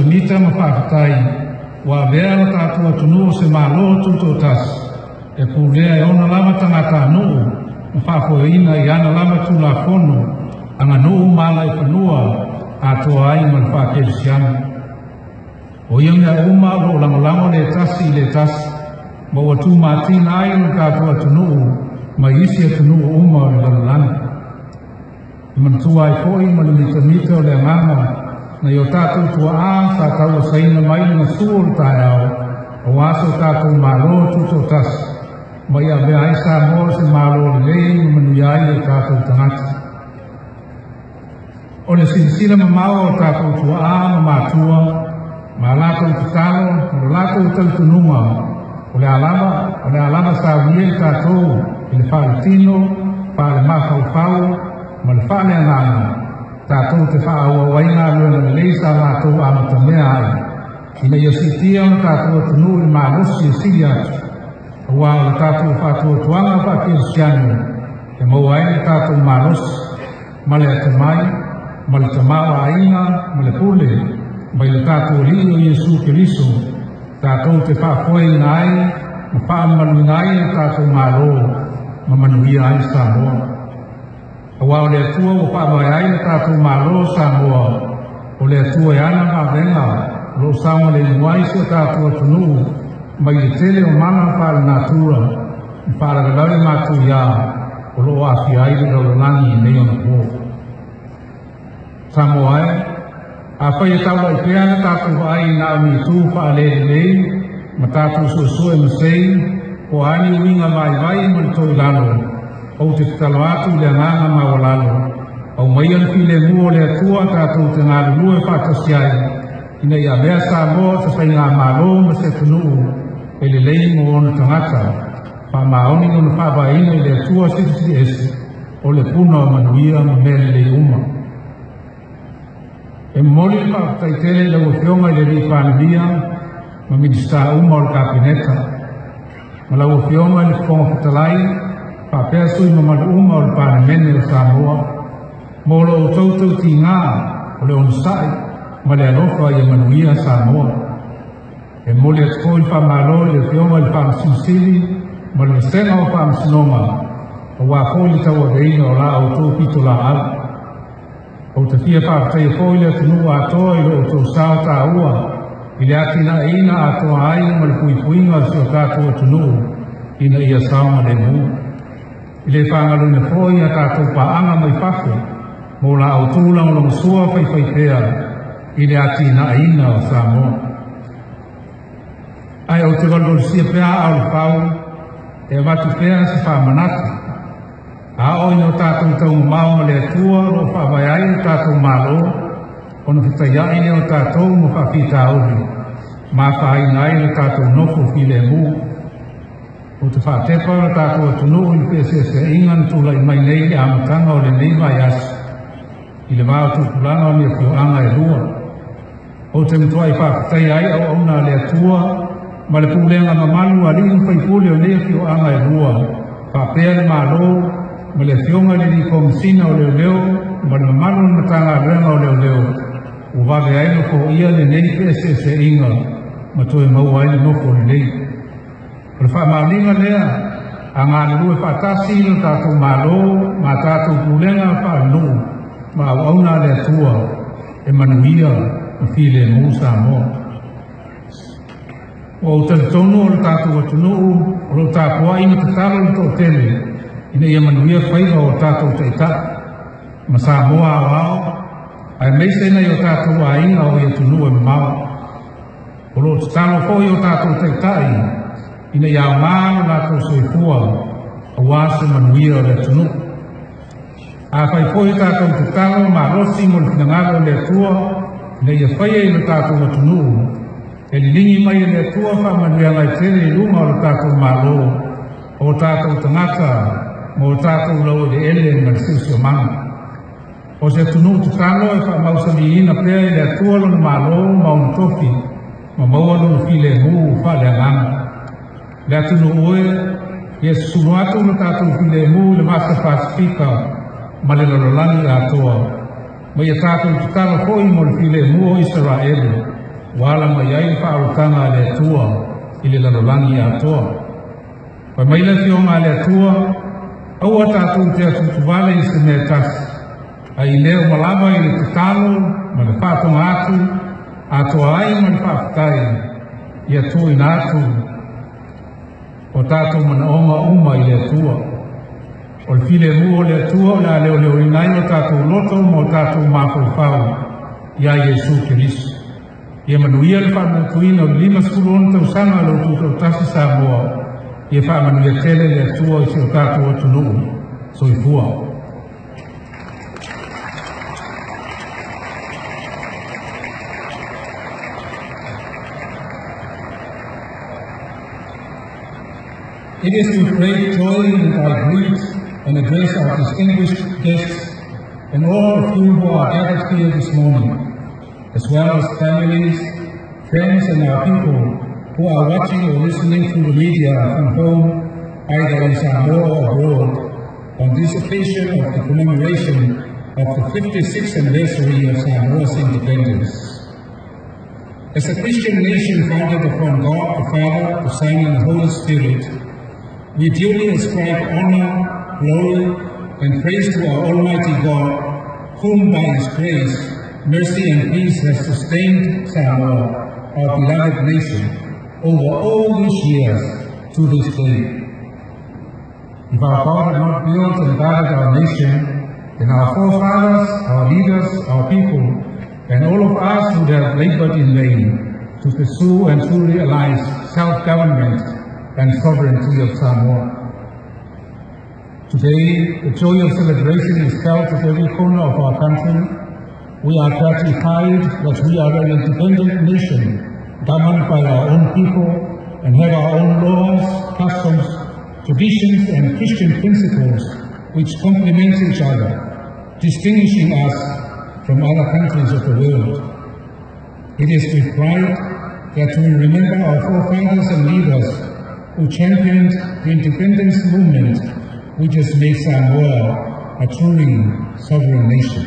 Mita mapakatai wa vera tatua tunu se malo tuto tas e pulea e ona lama tangata nuu mfako ina yana lama tula kono anga nuu mala i panua atoa ai malpake siana o yanga uma lo langolango le tasi ma watu matina ai tatua tunu ma isi tunu uma le lalana mantua i koi mita le ngama na yo tātou tua sa tau saina mai na suol tāiao o aso tātou malo tuto tas mai a mea aisa mō se malo lei manu iai o tātou tangata o le sinsina mamao o tātou tua ma mātua ma lātou tutalo o lātou tautunuma o le alama sa wien tātou i le whāletino whāle mawhauwhau ma le whāle anana tātou te whaaua waina luna le leisa lātou amata mea ai. Ina iasitia o tātou tunu i mālusi e siri atu. Awa o tātou whātua tuanga whakirisianu. E maua ai tātou mālusi. Male atamai, male tamawa aina, male pule. Mai le tātou rio Iesu Kiriso. Tātou te whaakoe ina ai, ma whaamalu ina ai tātou mālo. Ma manuia ai Samoa. Awa o le atua o whaamai ai na tātou malo Samoa. O le atua e ana mawenga, lo saunga le inuai se tātou atunu, mai le tele o mana whaale natura, i whaale galari mātou ia, o lo afi ai le raulangi i nei ona po. Samoa e, a whai e taua i pēa na tātou ai na ami tū whaale lei, ma tātou suasua e masei, o ani uinga mai vai ma le toi lalo. O te talo atu le nganga mawalalo. Au maian pile mua le atua tātou te ngāru lue whātasiai. Ina ia mea Samoa te whai ngā mālo ma se tunuu. E le lei mo ona tangata. Wha maoni ngona whabaina i le atua sisi esi. O le puna o manuia ma mele le uma. E moli whaataitele le uwhionga i le ri whanabia ma minista uma o le kapineta. Ma la uwhionga i le whonga putalai Pāpea sui mamalu uma o le pānemene o Samoa. Mō lo o tautou ti ngā o le onusai ma le alofa i manuia Samoa. E mo le atko i whamalo le whionga i whamasinsili ma le senga o whamasinonga o wāko i tau a reina o la o tō pito la ala. O te fia whaatai ko i le tunu atoa i lo o tō sao tā ua i le atina eina atoa ai ma le puipuinga si o tātua tunu ina ia saunga le mu. I le whangalo na poi a tātou paanga mai whawhi, mō la au tūlang o sua whai pēa, i le ati na aina o Samoa. Ai au te walorisia pēa au le whau, e watu pēa si whamanata. A oi no tātou tau mau ma le atua, o whawai ai o tātou malo, o na whitai ai o tātou mo whawhita auri, ma whai nai o tātou noko while mū. O te whātepa o tātou atunu i PSS e ingan tūla i mai nei le amatanga o le nei mai asi. I le wāo tūkulanga o mea whioanga e lua. O te mtua i whākatai ai au auna le atua, ma le pūlenga mamalu a ringu whaipule o lea whioanga e lua. Whāpea le mālo, ma le whionga le ni komisina o leo leo, ma le mamalu na matanga renga o leo leo. O wale aino ko ia le nei PSS e inga, ma toe mau ai le noko le nei. O le whaamauninga lea, a ngā lua whaatasi no tātou mālo, ma tātou pūlenga whaanu, ma au auna le atua, e manuia, o while mū Samoa. o tonu o le tātou atunuu o lo tāpua ina tatalo le tō tele ina ia manuia whaiva o tātou teita ma Samoa awao ai meise ina i o tātou a inga o ia tunu e mamau o lo tatalo fo i o tātou teitai ina ia maa lātou soifua a wāse manuia o le tunu a whai fo i tātou tatalo ma rosi mo le pinangalo le atua ina ia whaia i le tātou atunuu e lingi mai le tua wha manuia ngai tere i lunga o le tātou malo o tātou tangata mo tātou lau le ele na siusio manga. O se tunu te tano e wha mausami ina prea i le tua lona malo maun tofi ma maua lona file mu wha le anganga. Le atunu ue e sunu atu le tātou file mu le masa Pasifika ma le lololangi atoa. Ma ia tātou te tano hoi mo le file mu o Israeli. Wala mai ai whaarutanga le atua i le lalolangi atoa. Pai maila fionga le atua, aua tātou te atutuwale i se mea tasi. Ai leo malama i le tutalo, ma le whaatonga atu, atoa ai ma le whaafutai, i atua ina atu, o tātou mana oma uma i le atua. O le file mu o le atua, o le leo leo inai o tātou loto, mo tātou mafau ia Yesu Kirisu. Ia manuia le whaamanutuina o le 5 tausanga lo tūtau tasi Samoa. Ia whaamanuia tele le atua i se o tātou atunuu. Soifua. It is with great joy that I greet and address our distinguished guests and all of you who are gathered here this morning, as well as families, friends, and our people who are watching or listening through the media from home, either in Samoa or abroad, on this occasion of the commemoration of the 56th anniversary of Samoa's independence. As a Christian nation founded upon God the Father, the Son, and the Holy Spirit, we duly ascribe honor, glory, and praise to our Almighty God, whom by His grace, mercy and peace has sustained Samoa, our beloved nation, over all these years to this day. If our God had not built and guided our nation, then our forefathers, our leaders, our people, and all of us would have labored in vain to pursue and to realize self-government and sovereignty of Samoa. Today, the joy of celebration is felt at every corner of our country. We are gratified that we are an independent nation, governed by our own people, and have our own laws, customs, traditions, and Christian principles which complement each other, distinguishing us from other countries of the world. It is with pride that we remember our forefathers and leaders who championed the independence movement which has made Samoa a truly sovereign nation.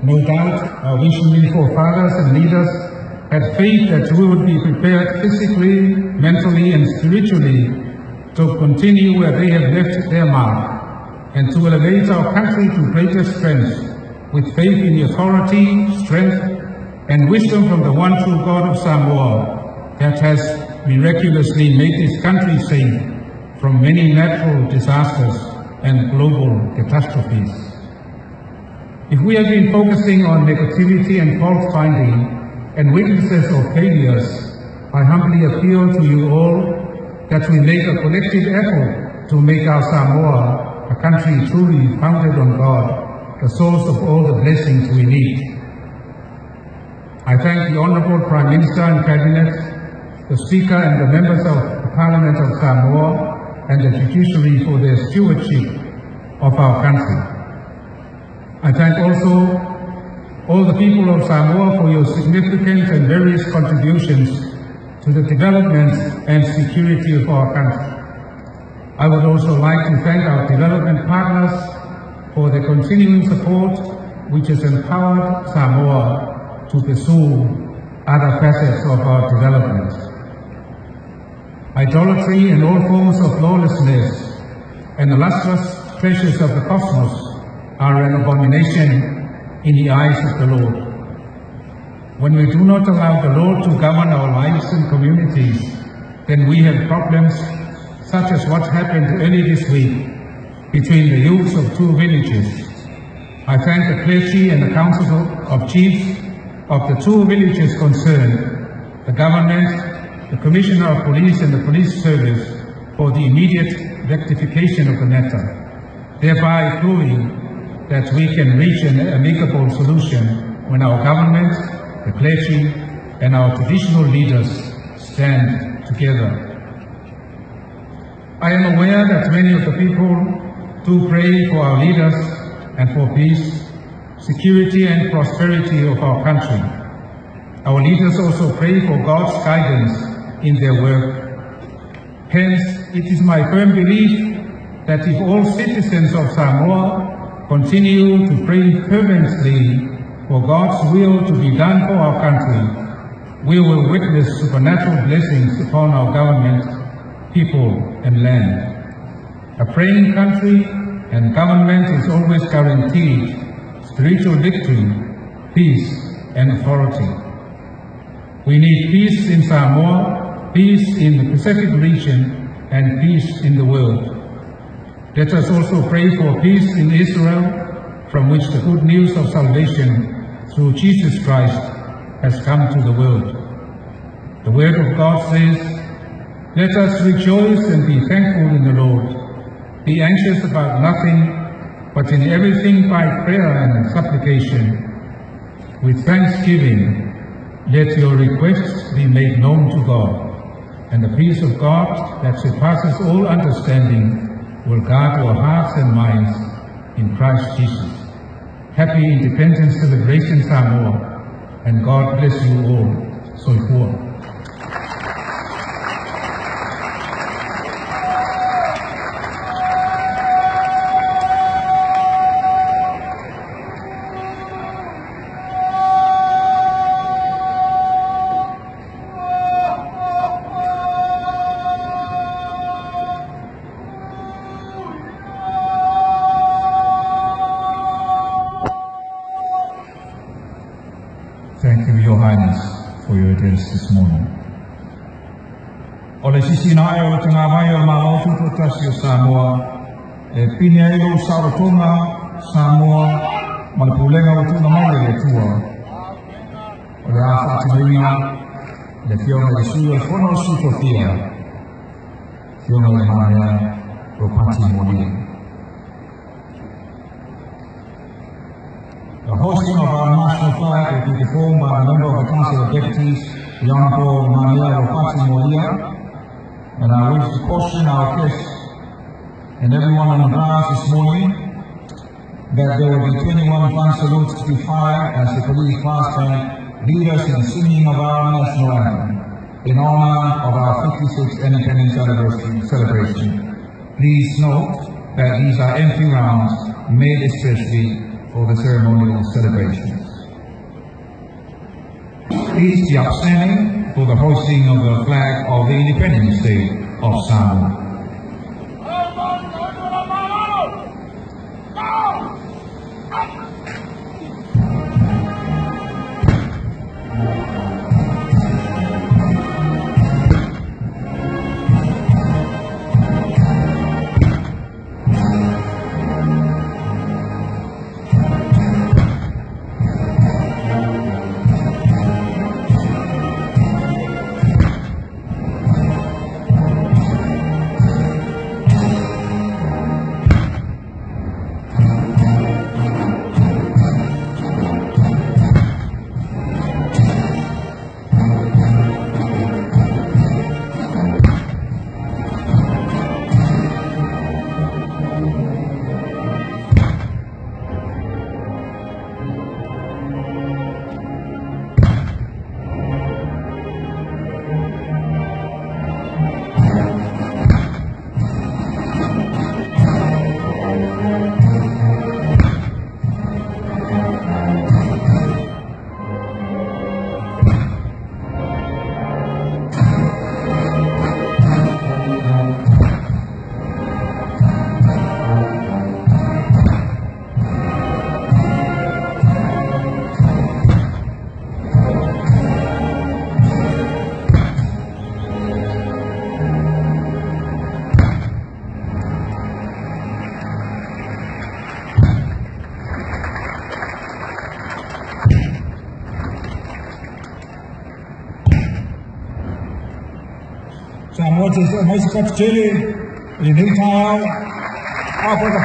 No doubt our visionary forefathers and leaders had faith that we would be prepared physically, mentally, and spiritually to continue where they have left their mark and to elevate our country to greater strength with faith in the authority, strength, and wisdom from the one true God of Samoa that has miraculously made this country safe from many natural disasters and global catastrophes. If we have been focusing on negativity and fault-finding and weaknesses or failures, I humbly appeal to you all that we make a collective effort to make our Samoa a country truly founded on God, the source of all the blessings we need. I thank the Honourable Prime Minister and Cabinet, the Speaker and the members of the Parliament of Samoa, and the judiciary for their stewardship of our country. I thank also all the people of Samoa for your significant and various contributions to the development and security of our country. I would also like to thank our development partners for their continuing support, which has empowered Samoa to pursue other facets of our development. Idolatry and all forms of lawlessness and the lustrous treasures of the cosmos are an abomination in the eyes of the Lord. When we do not allow the Lord to govern our lives and communities, then we have problems such as what happened early this week between the youths of two villages. I thank the clergy and the councils of chiefs of the two villages concerned, the government, the Commissioner of Police and the Police Service for the immediate rectification of the matter, thereby proving that we can reach an amicable solution when our government, the clergy and our traditional leaders stand together. I am aware that many of the people do pray for our leaders and for peace, security and prosperity of our country. Our leaders also pray for God's guidance in their work. Hence, it is my firm belief that if all citizens of Samoa continue to pray fervently for God's will to be done for our country, we will witness supernatural blessings upon our government, people and land. A praying country and government is always guaranteed spiritual victory, peace and authority. We need peace in Samoa, peace in the Pacific region and peace in the world. Let us also pray for peace in Israel, from which the good news of salvation through Jesus Christ has come to the world. The Word of God says, "Let us rejoice and be thankful in the Lord. Be anxious about nothing, but in everything by prayer and supplication. With thanksgiving, let your requests be made known to God, and the peace of God that surpasses all understanding will guard our hearts and minds in Christ Jesus." Happy Independence Celebration, Samoa, and God bless you all. Soifua. Thank you, Your Highness, for your address this morning. O le sisina e o le tanga mai o le malotu to tasi o Samoa, e pini e lo Sarotonga, Samoa, ma le pulenga o tuna mai le tua. O le afa atinuinga, le fionga le sui o fono si tofia, fionga le maya o pati moni. The hosting of our national flag will be performed by a member of the Council of Deputies, the Honourable Manuel Opati Molia, and I wish to caution our guests and everyone on the grounds this morning that there will be 21 fun salutes to be fired as the police fast-track leaders in the singing of our national anthem in honor of our 56th Independence Anniversary celebration. Please note that these are empty rounds made especially for the ceremonial celebrations. Please be upstanding for the hoisting of the flag of the Independence Day of Samoa. Samoa Moise Katchele, in the time, for the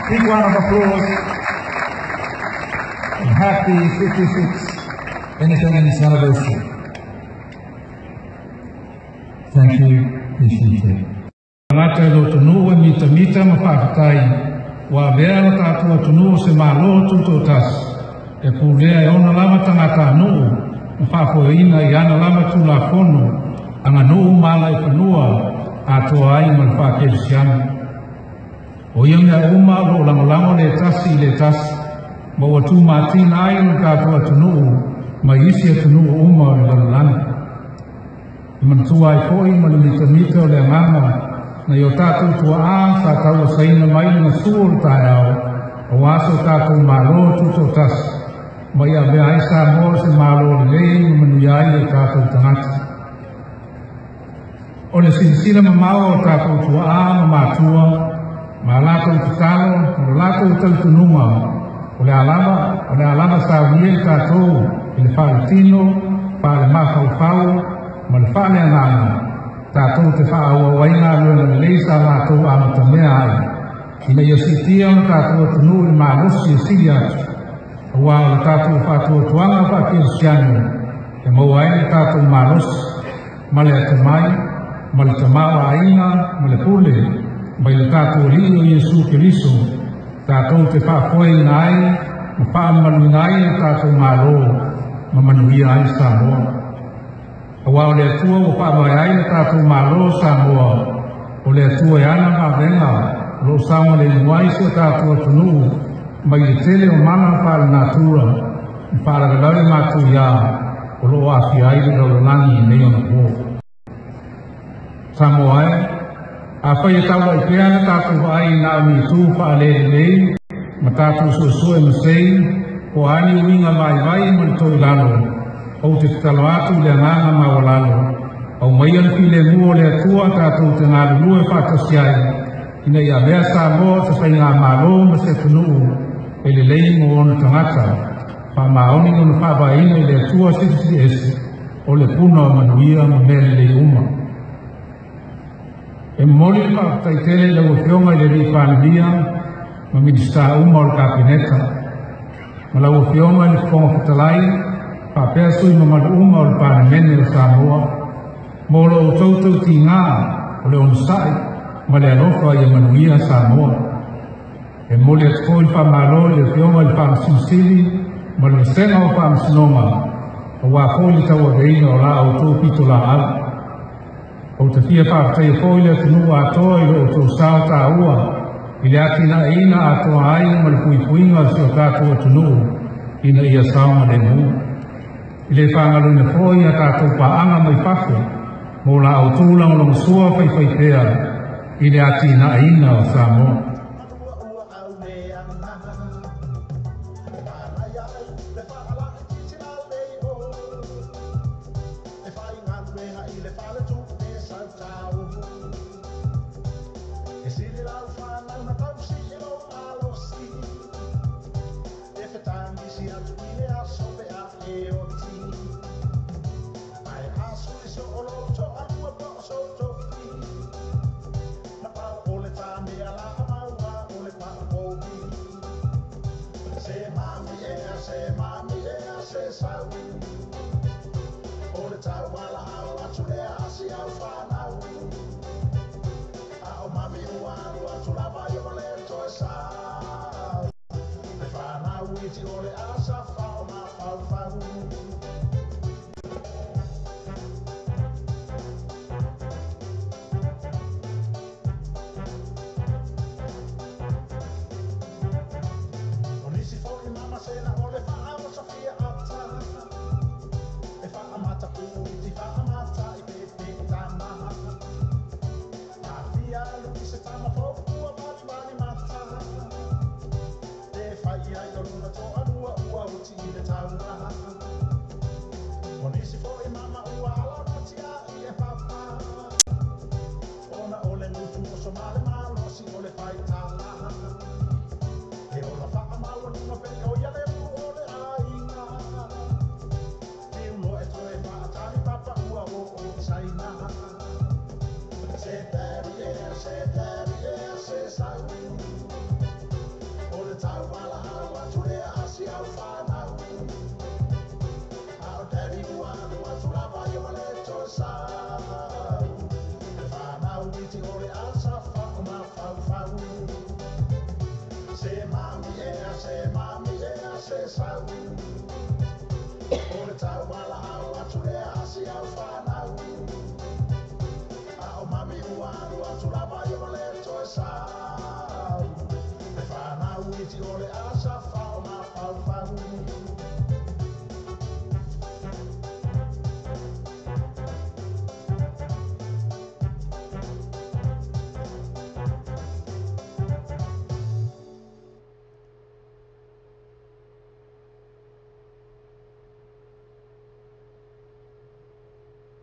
big round of applause. And happy 56th Independence anniversary. Thank you, appreciate it. Ngata lo tunu e mita mawhakatai, wa vea o tātua tunu se malo tuto tas, e pūlea e ona lama tangata nuu, mawhakoina i ana lama tula kono, anga nuu mala i whanua, atoa ai malwhakerisiana. O ianga uma lo langolango le tasi, ma watu mātina ai o tātua tunu, ma isi e tunu uma o le lalani. Mantua ai koi ma le mita o le nganga, na yo tātou tua a sa tau saina mai na suol tae au, o aso tātou malo tuto tas, ma ia bea ai sa mo se malo le lei manu iai o tātou tangata. O le sinsina mamao o tātou tua a ma mātua, ma lātou tutalo, ma lātou tautunuma, o le alama sa uie tātou, i le whaletino, whale mawhauwhau, ma le whale anana, tātou te whaaua waina lua na leisa lātou amata mea ai. Ina ia sitia o tātou atunu i mārosi e siri atu. Awa o tātou whātua tuanga whakirisianu. E maua ai tātou mārosi, ma le atamai, ma le tamawa aina, ma le pule, ma le tātou rio Iesu Kiriso. Tātou te whaakoe ina ai, ma whaamaluina ai tātou māro, ma manuia ai Samoa. Awa o le atua o whaamai ai na tātou mālo Samoa, o le atua e ana mawenga, lo saunga le inuai se tātou atunu, mai le tele o mana whaale natura, i whaale galare mātou ia, o lo afi ai le raulangi i nei ona kō. Samoa e, a whai e taua i pēa na tātou ai na ami tū whaale lei, ma tātou suasua e masei, o ani uinga mai vai ma le toi lalo, o te talo atu le nganga mawalalo, au mai an pile mua le atua tātou te ngā lua e whakasiai, ina ia mea Samoa te whai ngā malo ma se tunuu, e le lei mo ona tangata, wha maoni ngona whawaina i le atua sisi esi, o le puna o manuia ma mele le uma. E moli whakataitele le uafionga i le ri whanabia, ma minista uma o le kapineta, ma la uafionga i le whonga whatalai, Pāpea sui mamaru uma o le pānemene o Samoa, mō lo o tautou ti ngā o le onusai, ma le alofa i manuia Samoa. E mō le atko i whamalo le whionga i whamasinsili, ma le senga o whamasinonga, o wāko i tau reina o la o tō pito la ala. O te fia whaatai fōi le tunu atoa i o tō sao tā ua, i le atina eina atoa ai ma le puipuinga si o tātua tunu, ina ia saunga le mua. I le whangaluna fōi a tātou paanga mai whawhi, mō la au tūlang o sua whai pēa, i le ati na aina o Samoa. Ole asa fa ma pa fa